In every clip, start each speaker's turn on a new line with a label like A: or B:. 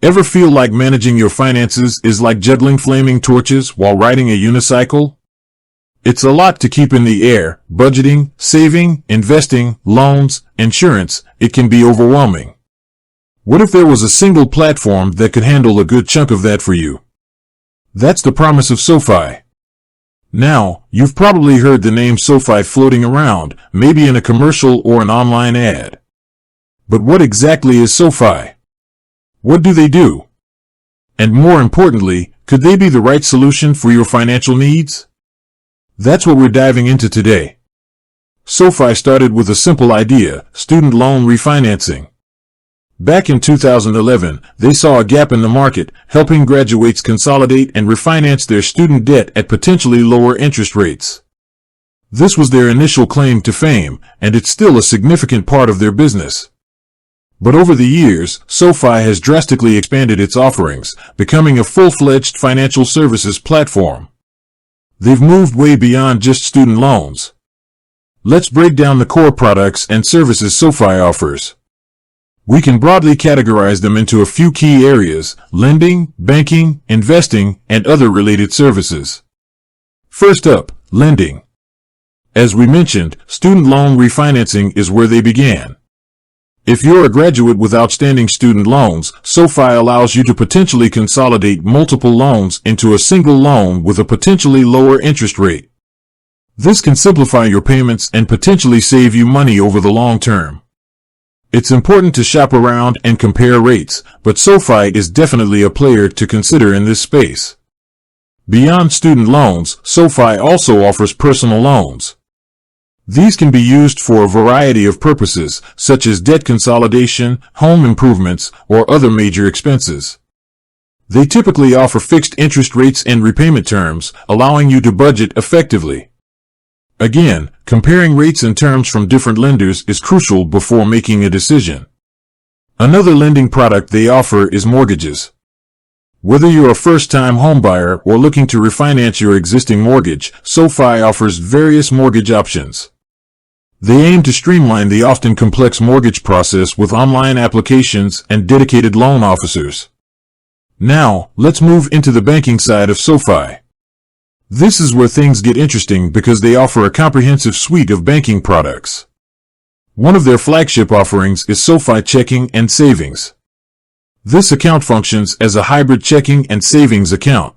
A: Ever feel like managing your finances is like juggling flaming torches while riding a unicycle? It's a lot to keep in the air: budgeting, saving, investing, loans, insurance. It can be overwhelming. What if there was a single platform that could handle a good chunk of that for you? That's the promise of SoFi. Now, you've probably heard the name SoFi floating around, maybe in a commercial or an online ad. But what exactly is SoFi? What do they do? And more importantly, could they be the right solution for your financial needs? That's what we're diving into today. SoFi started with a simple idea: student loan refinancing. Back in 2011, they saw a gap in the market, helping graduates consolidate and refinance their student debt at potentially lower interest rates. This was their initial claim to fame, and it's still a significant part of their business. But over the years, SoFi has drastically expanded its offerings, becoming a full-fledged financial services platform. They've moved way beyond just student loans. Let's break down the core products and services SoFi offers. We can broadly categorize them into a few key areas: lending, banking, investing, and other related services. First up, lending. As we mentioned, student loan refinancing is where they began. If you're a graduate with outstanding student loans, SoFi allows you to potentially consolidate multiple loans into a single loan with a potentially lower interest rate. This can simplify your payments and potentially save you money over the long term. It's important to shop around and compare rates, but SoFi is definitely a player to consider in this space. Beyond student loans, SoFi also offers personal loans. These can be used for a variety of purposes, such as debt consolidation, home improvements, or other major expenses. They typically offer fixed interest rates and repayment terms, allowing you to budget effectively. Again, comparing rates and terms from different lenders is crucial before making a decision. Another lending product they offer is mortgages. Whether you're a first-time homebuyer or looking to refinance your existing mortgage, SoFi offers various mortgage options. They aim to streamline the often complex mortgage process with online applications and dedicated loan officers. Now, let's move into the banking side of SoFi. This is where things get interesting because they offer a comprehensive suite of banking products. One of their flagship offerings is SoFi Checking and Savings. This account functions as a hybrid checking and savings account.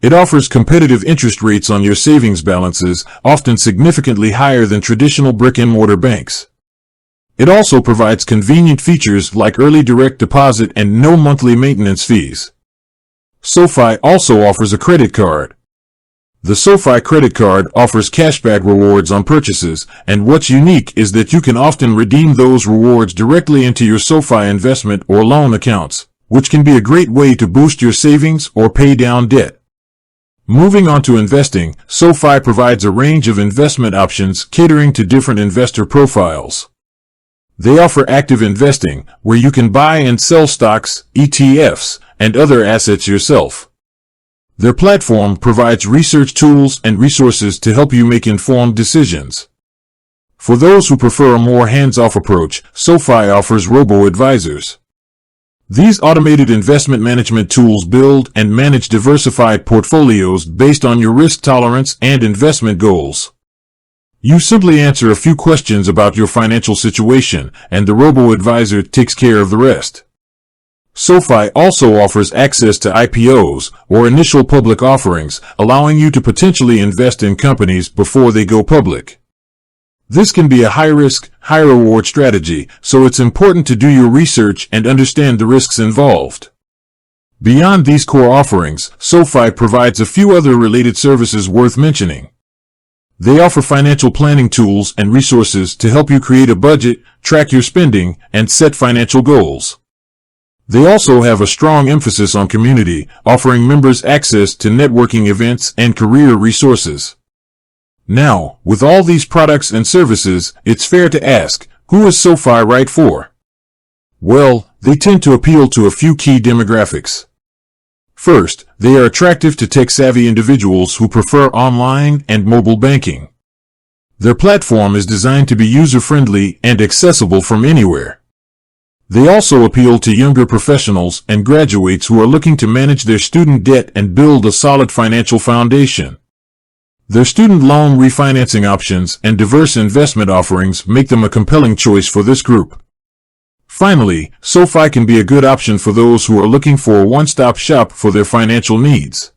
A: It offers competitive interest rates on your savings balances, often significantly higher than traditional brick-and-mortar banks. It also provides convenient features like early direct deposit and no monthly maintenance fees. SoFi also offers a credit card. The SoFi credit card offers cashback rewards on purchases, and what's unique is that you can often redeem those rewards directly into your SoFi investment or loan accounts, which can be a great way to boost your savings or pay down debt. Moving on to investing, SoFi provides a range of investment options catering to different investor profiles. They offer active investing, where you can buy and sell stocks, ETFs, and other assets yourself. Their platform provides research tools and resources to help you make informed decisions. For those who prefer a more hands-off approach, SoFi offers robo-advisors. These automated investment management tools build and manage diversified portfolios based on your risk tolerance and investment goals. You simply answer a few questions about your financial situation, and the robo-advisor takes care of the rest. SoFi also offers access to IPOs, or initial public offerings, allowing you to potentially invest in companies before they go public. This can be a high-risk, high-reward strategy, so it's important to do your research and understand the risks involved. Beyond these core offerings, SoFi provides a few other related services worth mentioning. They offer financial planning tools and resources to help you create a budget, track your spending, and set financial goals. They also have a strong emphasis on community, offering members access to networking events and career resources. Now, with all these products and services, it's fair to ask, who is SoFi right for? Well, they tend to appeal to a few key demographics. First, they are attractive to tech-savvy individuals who prefer online and mobile banking. Their platform is designed to be user-friendly and accessible from anywhere. They also appeal to younger professionals and graduates who are looking to manage their student debt and build a solid financial foundation. Their student loan refinancing options and diverse investment offerings make them a compelling choice for this group. Finally, SoFi can be a good option for those who are looking for a one-stop shop for their financial needs.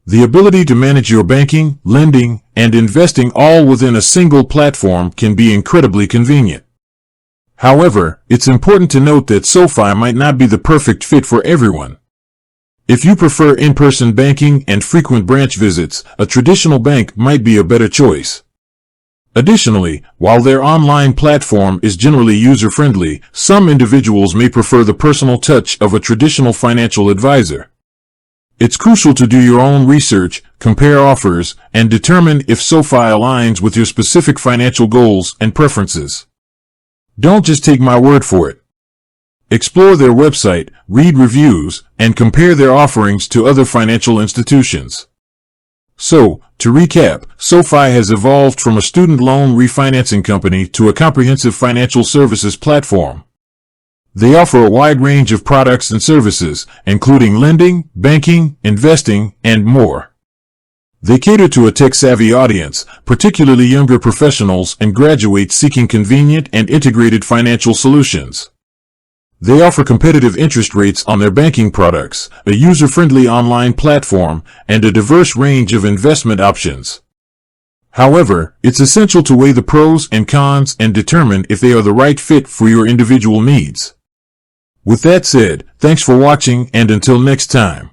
A: The ability to manage your banking, lending, and investing all within a single platform can be incredibly convenient. However, it's important to note that SoFi might not be the perfect fit for everyone. If you prefer in-person banking and frequent branch visits, a traditional bank might be a better choice. Additionally, while their online platform is generally user-friendly, some individuals may prefer the personal touch of a traditional financial advisor. It's crucial to do your own research, compare offers, and determine if SoFi aligns with your specific financial goals and preferences. Don't just take my word for it. Explore their website, read reviews, and compare their offerings to other financial institutions. So, to recap, SoFi has evolved from a student loan refinancing company to a comprehensive financial services platform. They offer a wide range of products and services, including lending, banking, investing, and more. They cater to a tech-savvy audience, particularly younger professionals and graduates seeking convenient and integrated financial solutions. They offer competitive interest rates on their banking products, a user-friendly online platform, and a diverse range of investment options. However, it's essential to weigh the pros and cons and determine if they are the right fit for your individual needs. With that said, thanks for watching, and until next time.